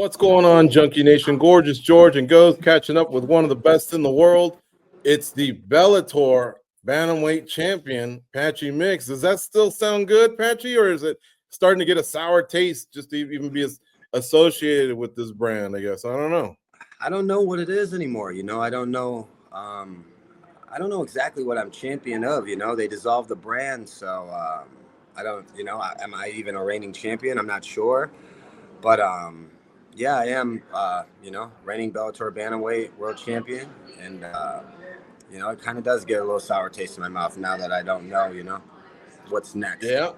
What's going on, Junkie Nation? Gorgeous George and Ghost catching up with one of the best in the world. It's the Bellator Bantamweight champion, Patchy Mix. Does that still sound good, Patchy, or is it starting to get a sour taste just to even be associated with this brand, I guess? I don't know. I don't know what it is anymore. I don't know. I don't know exactly what I'm champion of. They dissolved the brand, so I don't. Am I even a reigning champion? I'm not sure, but yeah, I am. Reigning Bellator Bantamweight world champion, and it kind of does get a little sour taste in my mouth now that I don't know. What's next? Yeah,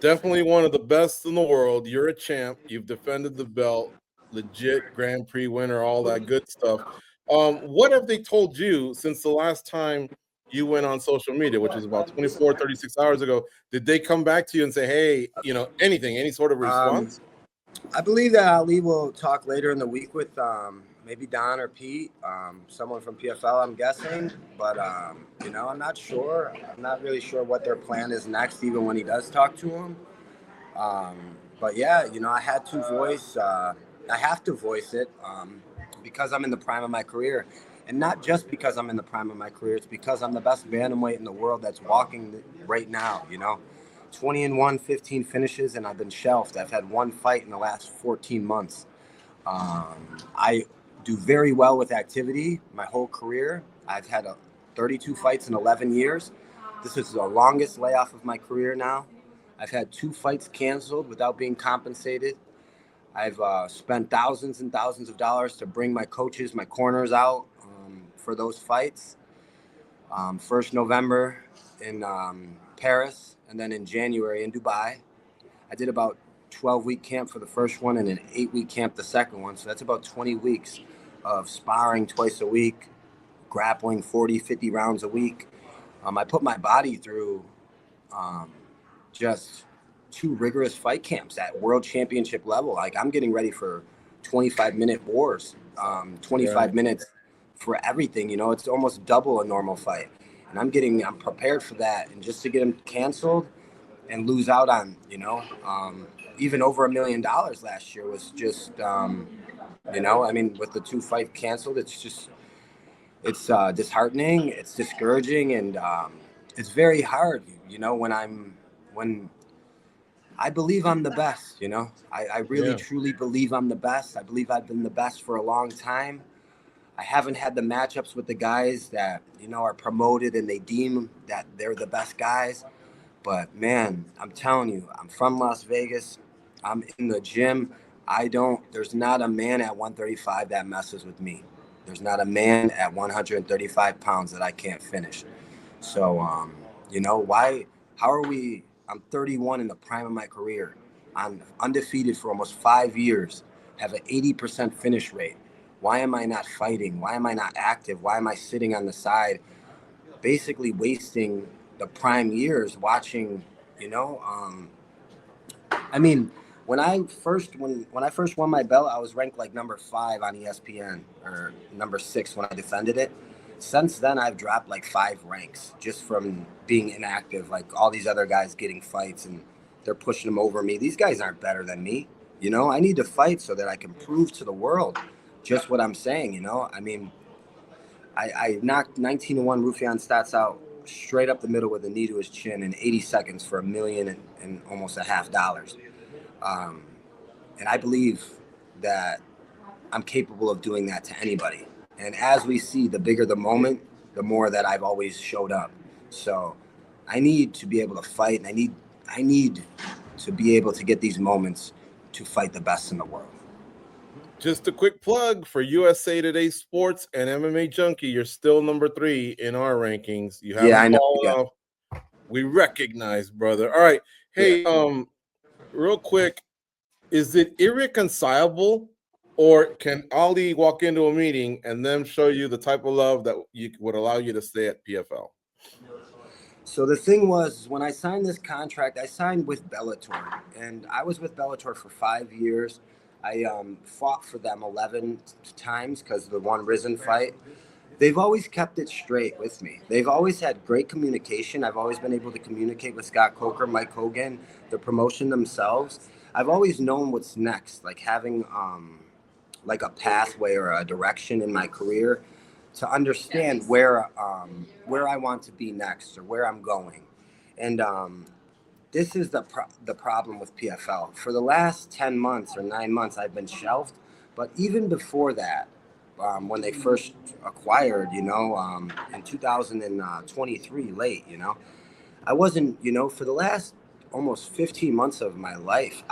definitely one of the best in the world. You're a champ. You've defended the belt, legit Grand Prix winner, all that good stuff. What have they told you since the last time you went on social media, which was about 24, 36 hours ago? Did they come back to you and say, hey, anything, any sort of response? I believe that Ali will talk later in the week with maybe Don or Pete, someone from PFL, I'm guessing. But, I'm not sure. I'm not really sure what their plan is next, even when he does talk to him. But, yeah, I had to voice. I have to voice it because I'm in the prime of my career. And not just because I'm in the prime of my career. It's because I'm the best bantamweight in the world that's walking right now, 20-1, 15 finishes, and I've been shelved. I've had one fight in the last 14 months. I do very well with activity my whole career. I've had 32 fights in 11 years. This is the longest layoff of my career now. I've had 2 fights canceled without being compensated. I've spent thousands and thousands of dollars to bring my coaches, my corners out for those fights. First November in Paris, and then in January in Dubai. I did about 12-week camp for the first one and an 8-week camp the second one. So that's about 20 weeks of sparring twice a week, grappling 40, 50 rounds a week. I put my body through just 2 rigorous fight camps at world championship level. Like, I'm getting ready for 25-minute wars, 25 minutes for everything. It's almost double a normal fight. And I'm prepared for that. And just to get them canceled and lose out on, even over $1 million last year was just, with the 2 fights canceled, it's disheartening, it's discouraging, and it's very hard, when I believe I'm the best, I really, truly believe I'm the best. I believe I've been the best for a long time. I haven't had the matchups with the guys that, are promoted and they deem that they're the best guys. But, man, I'm telling you, I'm from Las Vegas. I'm in the gym. There's not a man at 135 that messes with me. There's not a man at 135 pounds that I can't finish. So, I'm 31 in the prime of my career. I'm undefeated for almost 5 years, have an 80% finish rate. Why am I not fighting? Why am I not active? Why am I sitting on the side, basically wasting the prime years watching, when I first won my belt, I was ranked like number 5 on ESPN, or number 6 when I defended it. Since then, I've dropped like 5 ranks just from being inactive, like all these other guys getting fights and they're pushing them over me. These guys aren't better than me. I need to fight so that I can prove to the world just what I'm saying, I knocked 19-1 Rufian Stats out straight up the middle with a knee to his chin in 80 seconds for $1 million and almost a $500,000. And I believe that I'm capable of doing that to anybody. And as we see, the bigger the moment, the more that I've always showed up. So I need to be able to fight, and I need to be able to get these moments to fight the best in the world. Just a quick plug for USA Today Sports and MMA Junkie. You're still number 3 in our rankings. You haven't fallen off. We recognize, brother. All right. Hey, real quick, is it irreconcilable, or can Ali walk into a meeting and then show you the type of love that would allow you to stay at PFL? So the thing was, when I signed this contract, I signed with Bellator, and I was with Bellator for 5 years. I fought for them 11 times because of the one Risen fight. They've always kept it straight with me. They've always had great communication. I've always been able to communicate with Scott Coker, Mike Hogan, the promotion themselves. I've always known what's next, like having like a pathway or a direction in my career to understand where I want to be next or where I'm going. And this is the problem with PFL. For the last 10 months or 9 months, I've been shelved. But even before that, when they first acquired, in 2023, late, I wasn't, for the last almost 15 months of my life,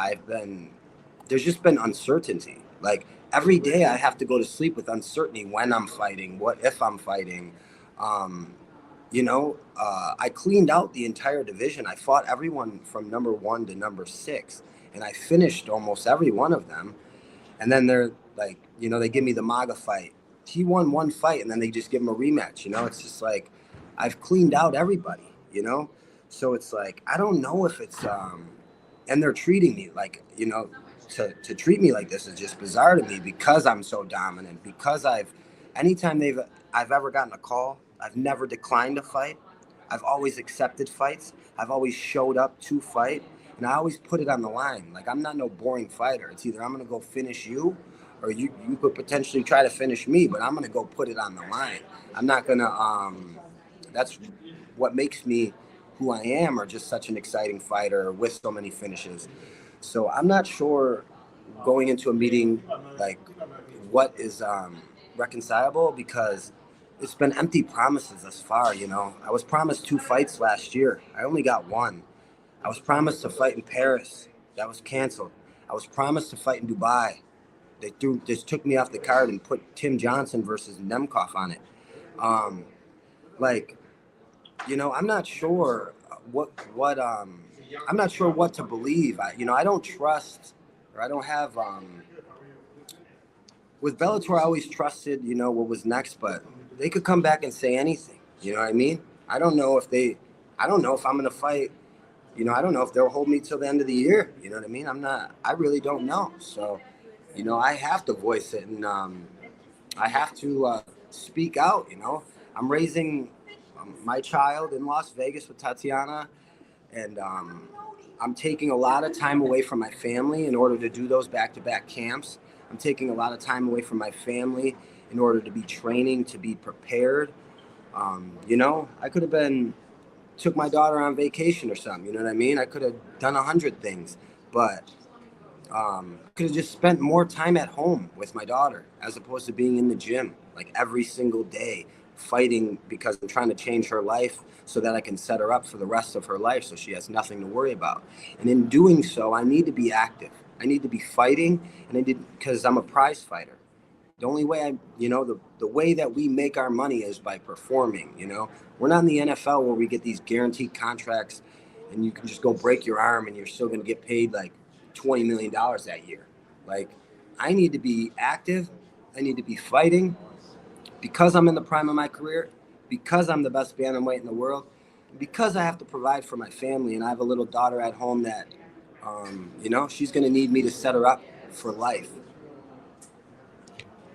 there's just been uncertainty. Like every day I have to go to sleep with uncertainty when I'm fighting, what if I'm fighting. Um, I cleaned out the entire division. I fought everyone from number 1 to number 6, and I finished almost every one of them. And then they're like, they give me the MAGA fight. He won one fight, and then they just give him a rematch. It's just like I've cleaned out everybody. So it's like I don't know if it's and they're treating me like to treat me like this is just bizarre to me because I'm so dominant. Because anytime I've ever gotten a call, I've never declined a fight. I've always accepted fights. I've always showed up to fight. And I always put it on the line. Like, I'm not no boring fighter. It's either I'm going to go finish you or you could potentially try to finish me, but I'm going to go put it on the line. I'm not going to, that's what makes me who I am, or just such an exciting fighter with so many finishes. So I'm not sure going into a meeting, like, what is reconcilable, because it's been empty promises thus far. I was promised 2 fights last year. I only got 1. I was promised to fight in Paris. That was canceled. I was promised to fight in Dubai. They just took me off the card and put Tim Johnson versus Nemkov on it. I'm not sure I'm not sure what to believe. I don't trust, or I don't have, with Bellator, I always trusted, what was next, but they could come back and say anything. You know what I mean? I don't know if I'm going to fight. I don't know if they'll hold me till the end of the year. You know what I mean? I really don't know. So, I have to voice it, and I have to speak out. I'm raising my child in Las Vegas with Tatiana, and I'm taking a lot of time away from my family in order to do those back-to-back camps. I'm taking a lot of time away from my family in order to be training, to be prepared. I could have took my daughter on vacation or something, you know what I mean? I could have done 100 things, but I could have just spent more time at home with my daughter as opposed to being in the gym like every single day, fighting because I'm trying to change her life so that I can set her up for the rest of her life so she has nothing to worry about. And in doing so, I need to be active. I need to be fighting, because I'm a prize fighter. The only way the way that we make our money is by performing. We're not in the NFL where we get these guaranteed contracts and you can just go break your arm and you're still going to get paid like $20 million that year. Like, I need to be active. I need to be fighting because I'm in the prime of my career, because I'm the best bantamweight in the world, because I have to provide for my family, and I have a little daughter at home that, she's going to need me to set her up for life.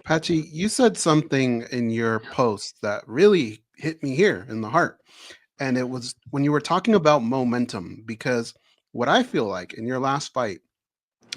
Patchy, you said something in your post that really hit me here in the heart. And it was when you were talking about momentum, because what I feel like in your last fight,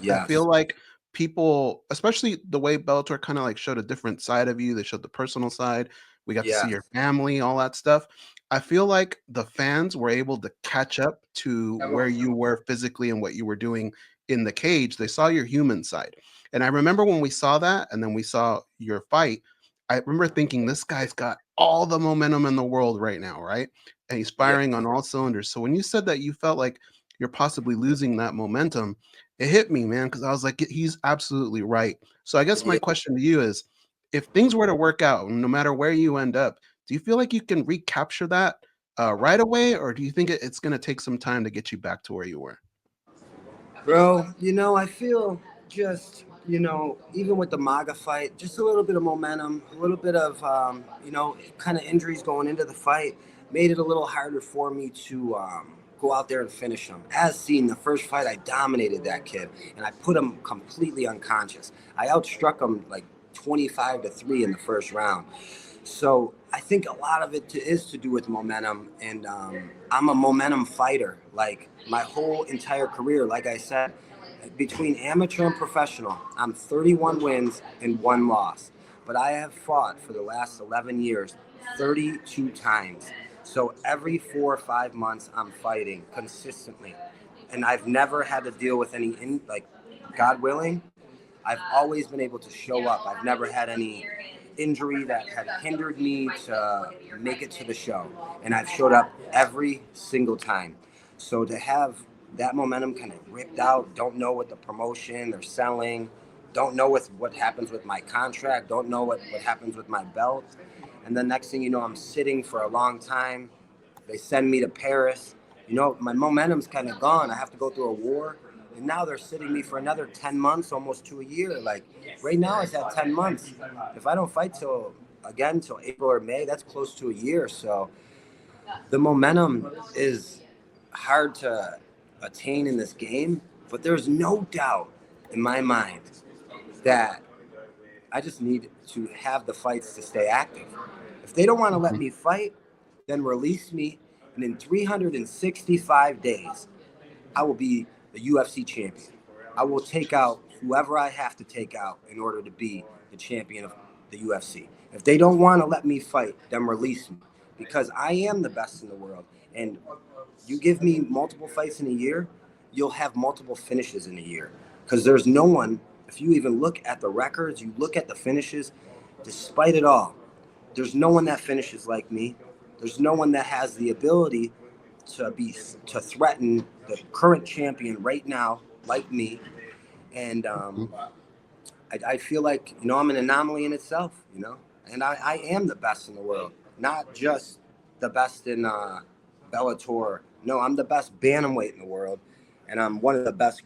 yes. I feel like people, especially the way Bellator kind of like showed a different side of you, they showed the personal side. We got to see your family, all that stuff. I feel like the fans were able to catch up to where you were physically and what you were doing in the cage. They saw your human side. And I remember when we saw that and then we saw your fight, I remember thinking this guy's got all the momentum in the world right now, right? And he's firing on all cylinders. So when you said that you felt like you're possibly losing that momentum, it hit me, man, because I was like, he's absolutely right. So I guess my question to you is, if things were to work out, no matter where you end up, do you feel like you can recapture that right away? Or do you think it's going to take some time to get you back to where you were? Bro, I feel just, even with the MAGA fight, just a little bit of momentum, a little bit of, kind of injuries going into the fight made it a little harder for me to go out there and finish him. As seen, the first fight, I dominated that kid, and I put him completely unconscious. I outstruck him like 25-3 in the first round. So I think a lot of it is to do with momentum, and I'm a momentum fighter. Like, my whole entire career, like I said, between amateur and professional, I'm 31 wins and 1 loss. But I have fought for the last 11 years 32 times. So every 4 or 5 months, I'm fighting consistently. And I've never had to deal with any, God willing, I've always been able to show up. I've never had any injury that had hindered me to make it to the show. And I've showed up every single time. So to have that momentum kind of ripped out, don't know what the promotion they're selling, don't know what happens with my contract, don't know what happens with my belt. And the next thing you know, I'm sitting for a long time. They send me to Paris. My momentum's kind of gone. I have to go through a war. And now they're sitting me for another 10 months, almost to a year. Like right now it's at 10 months. If I don't fight till April or May, that's close to a year. So the momentum is hard to attain in this game, but there's no doubt in my mind that I just need to have the fights to stay active. If they don't want to let me fight, then release me, and in 365 days, I will be the UFC champion. I will take out whoever I have to take out in order to be the champion of the UFC. If they don't want to let me fight, then release me, because I am the best in the world. And you give me multiple fights in a year, you'll have multiple finishes in a year, because there's no one, if you even look at the records, you look at the finishes, despite it all, there's no one that finishes like me. There's no one that has the ability to threaten the current champion right now, like me. And I feel like, I'm an anomaly in itself, and I am the best in the world, not just the best in Bellator. No, I'm the best bantamweight in the world, and I'm one of the best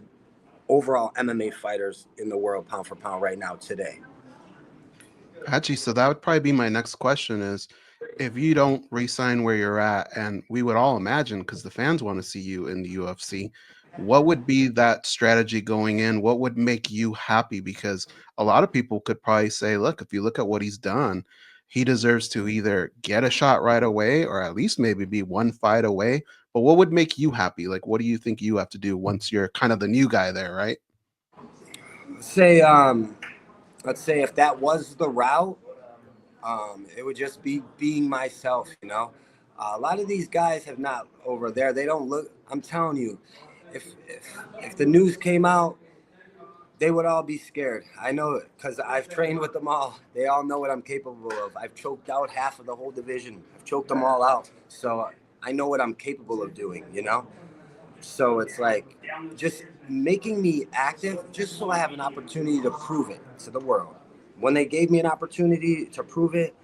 overall MMA fighters in the world, pound for pound, right now, today. Patchy, so that would probably be my next question is, if you don't re-sign where you're at, and we would all imagine, because the fans want to see you in the UFC, what would be that strategy going in? What would make you happy? Because a lot of people could probably say, look, if you look at what he's done, he deserves to either get a shot right away or at least maybe be one fight away. But what would make you happy? Like, what do you think you have to do once you're kind of the new guy there, right? Let's say if that was the route, it would just be being myself, A lot of these guys have not over there. They don't look. I'm telling you, if the news came out, they would all be scared. I know it because I've trained with them all. They all know what I'm capable of. I've choked out half of the whole division. I've choked them all out. So I know what I'm capable of doing, So it's like just making me active just so I have an opportunity to prove it to the world. When they gave me an opportunity to prove it,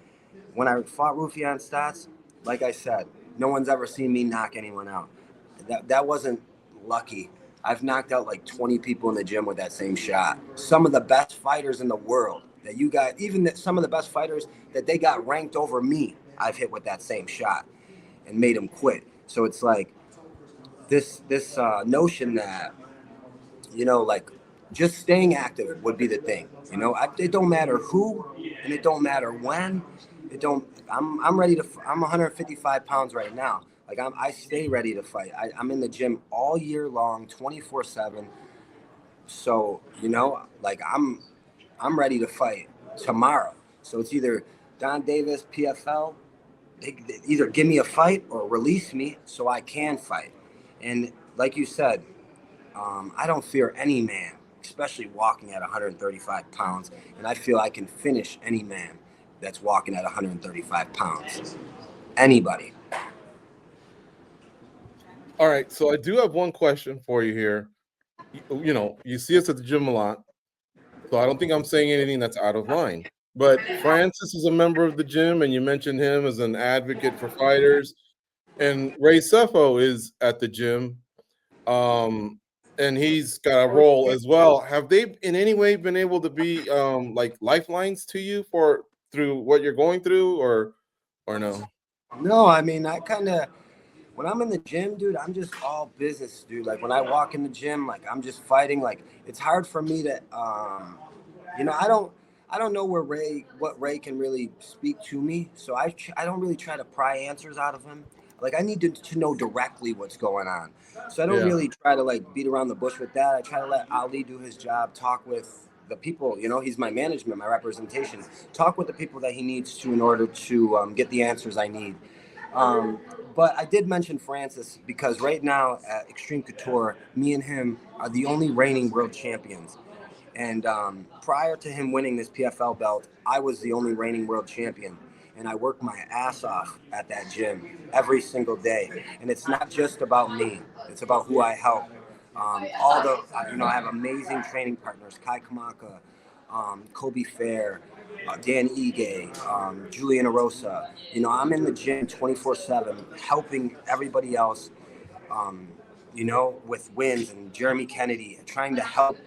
when I fought Rufian Stats, like I said, no one's ever seen me knock anyone out. That wasn't lucky. I've knocked out like 20 people in the gym with that same shot. Some of the best fighters in the world that you got, some of the best fighters that they got ranked over me, I've hit with that same shot and made them quit. So it's like this notion that, just staying active would be the thing. It don't matter who, and it don't matter when. I'm ready to. I'm 155 pounds right now. Like I stay ready to fight. I'm in the gym all year long, 24/7. So I'm ready to fight tomorrow. So it's either Don Davis, PFL. They either give me a fight or release me so I can fight. And like you said, I don't fear any man, especially walking at 135 pounds. And I feel I can finish any man that's walking at 135 pounds. Anybody. All right. So I do have one question for you here. You see us at the gym a lot. So I don't think I'm saying anything that's out of line. But Francis is a member of the gym, and you mentioned him as an advocate for fighters. And Ray Sefo is at the gym. And he's got a role as well. Have they in any way been able to be like lifelines to you through what you're going through, or no? No, I mean, when I'm in the gym, dude, I'm just all business, dude. Like when I walk in the gym, like I'm just fighting. Like it's hard for me to, I don't know what Ray can really speak to me. So I don't really try to pry answers out of him. Like, I need to know directly what's going on. So I don't really try to like beat around the bush with that. I try to let Ali do his job, talk with the people, he's my management, my representation, talk with the people that he needs to in order to get the answers I need. But I did mention Francis because right now at Extreme Couture, me and him are the only reigning world champions. And prior to him winning this PFL belt, I was the only reigning world champion. And I worked my ass off at that gym every single day. And it's not just about me. It's about who I help. I have amazing training partners, Kai Kamaka, Kobe Fair, Dan Ige, Julian Arosa. I'm in the gym 24/7 helping everybody else, with wins, and Jeremy Kennedy, trying to help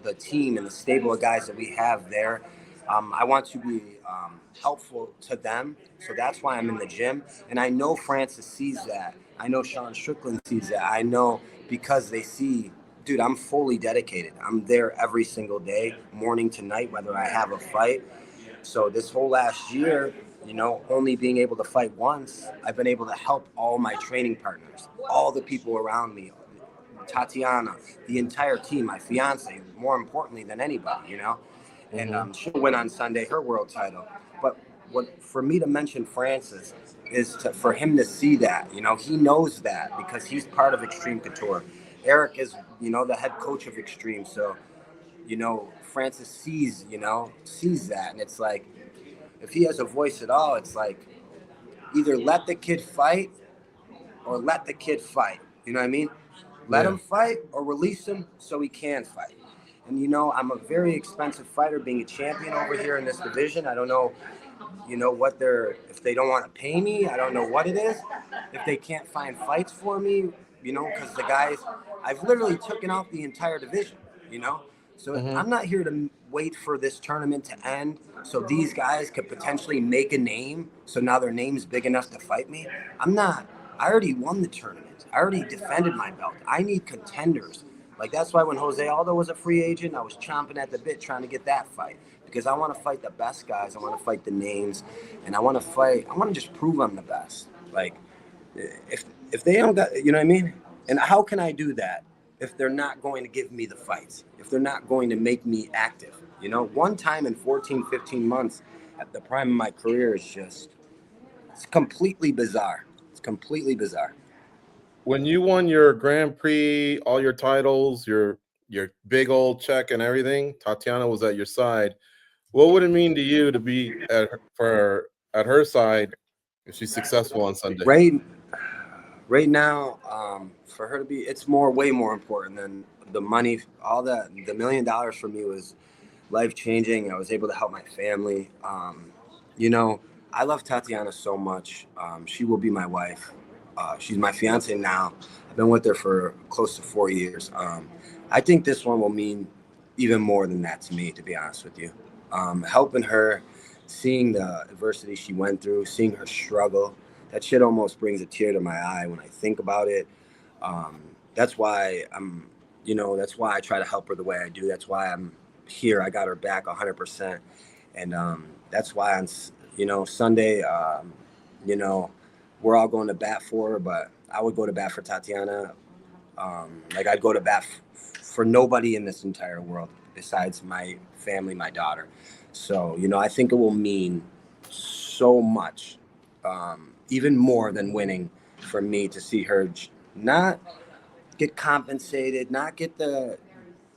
the team and the stable of guys that we have there. I want to be helpful to them. So that's why I'm in the gym. And I know Francis sees that. I know Sean Strickland sees that. I know because they see, dude, I'm fully dedicated. I'm there every single day, morning to night, whether I have a fight. So this whole last year, only being able to fight once, I've been able to help all my training partners, all the people around me, Tatiana, the entire team, my fiance, more importantly than anybody, And she'll win on Sunday, her world title. But for me to mention Francis is for him to see that, he knows that because he's part of Extreme Couture. Eric is, the head coach of Extreme. So, Francis sees that. And it's like, if he has a voice at all, it's like either let the kid fight or let the kid fight. You know what I mean? Let him fight or release him so he can fight. And, I'm a very expensive fighter being a champion over here in this division. I don't know, if they don't want to pay me, I don't know what it is. If they can't find fights for me, because the guys, I've literally taken out the entire division, So I'm not here to wait for this tournament to end so these guys could potentially make a name. So now their name's big enough to fight me. I'm not. I already won the tournament. I already defended my belt. I need contenders. Like, that's why when Jose Aldo was a free agent, I was chomping at the bit trying to get that fight. Because I want to fight the best guys. I want to fight the names. And I want to just prove I'm the best. Like, if they don't got, you know what I mean? And how can I do that if they're not going to give me the fights? If they're not going to make me active? One time in 14, 15 months at the prime of my career is just, it's completely bizarre. It's completely bizarre. When you won your Grand Prix, all your titles, your big old check and everything, Tatiana was at your side. What would it mean to you to be at her side if she's successful on Sunday? Right now, for her to be, it's way more important than the money. All that, the $1 million for me was life-changing. I was able to help my family. I love Tatiana so much. She will be my wife. She's my fiance now. I've been with her for close to 4 years. I think this one will mean even more than that to me, to be honest with you. Helping her, seeing the adversity she went through, seeing her struggle, that shit almost brings a tear to my eye when I think about it. That's why that's why I try to help her the way I do. That's why I'm here. I got her back 100%. And that's why on, Sunday, we're all going to bat for her, but I would go to bat for Tatiana. I'd go to bat for nobody in this entire world besides my family, my daughter. So, I think it will mean so much, even more than winning, for me to see her not get compensated, not get the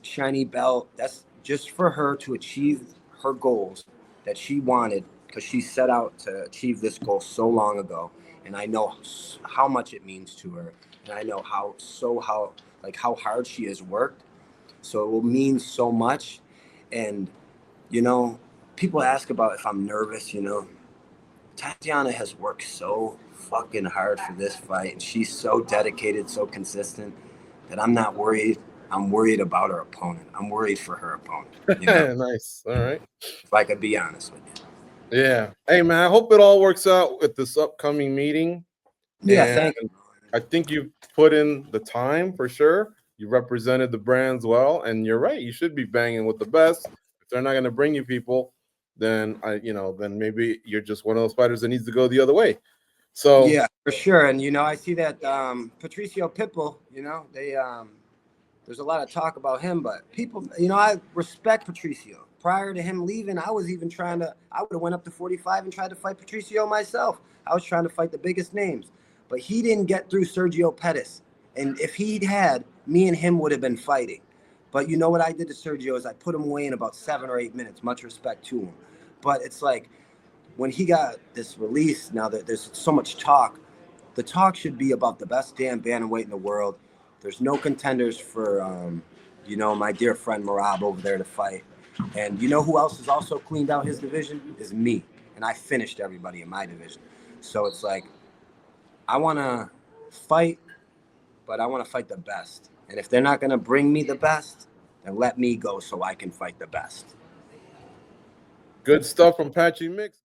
shiny belt. That's just for her to achieve her goals that she wanted, because she set out to achieve this goal so long ago. And I know how much it means to her. And I know how hard she has worked. So it will mean so much. And, people ask about if I'm nervous, Tatiana has worked so fucking hard for this fight. And she's so dedicated, so consistent, that I'm not worried. I'm worried about her opponent. I'm worried for her opponent. Nice. All right. If I could be honest with you. Yeah. Hey, man, I hope it all works out with this upcoming meeting. Yeah, thank you. I think you put in the time for sure. You represented the brands well, and you're right. You should be banging with the best. If they're not going to bring you people, then then maybe you're just one of those fighters that needs to go the other way. So yeah, for sure. And I see that Patricio Pitbull, they there's a lot of talk about him, but people, I respect Patricio. Prior to him leaving, I was even I would have went up to 45 and tried to fight Patricio myself. I was trying to fight the biggest names, but he didn't get through Sergio Pettis. And if he'd had, me and him would have been fighting. But you know what I did to Sergio is I put him away in about 7 or 8 minutes. Much respect to him. But it's like when he got this release, now that there's so much talk, the talk should be about the best damn bantamweight in the world. There's no contenders for, my dear friend Marab over there to fight. And you know who else has also cleaned out his division? Is me. And I finished everybody in my division. So it's like, I want to fight, but I want to fight the best. And if they're not going to bring me the best, then let me go so I can fight the best. Good stuff from Patchy Mix.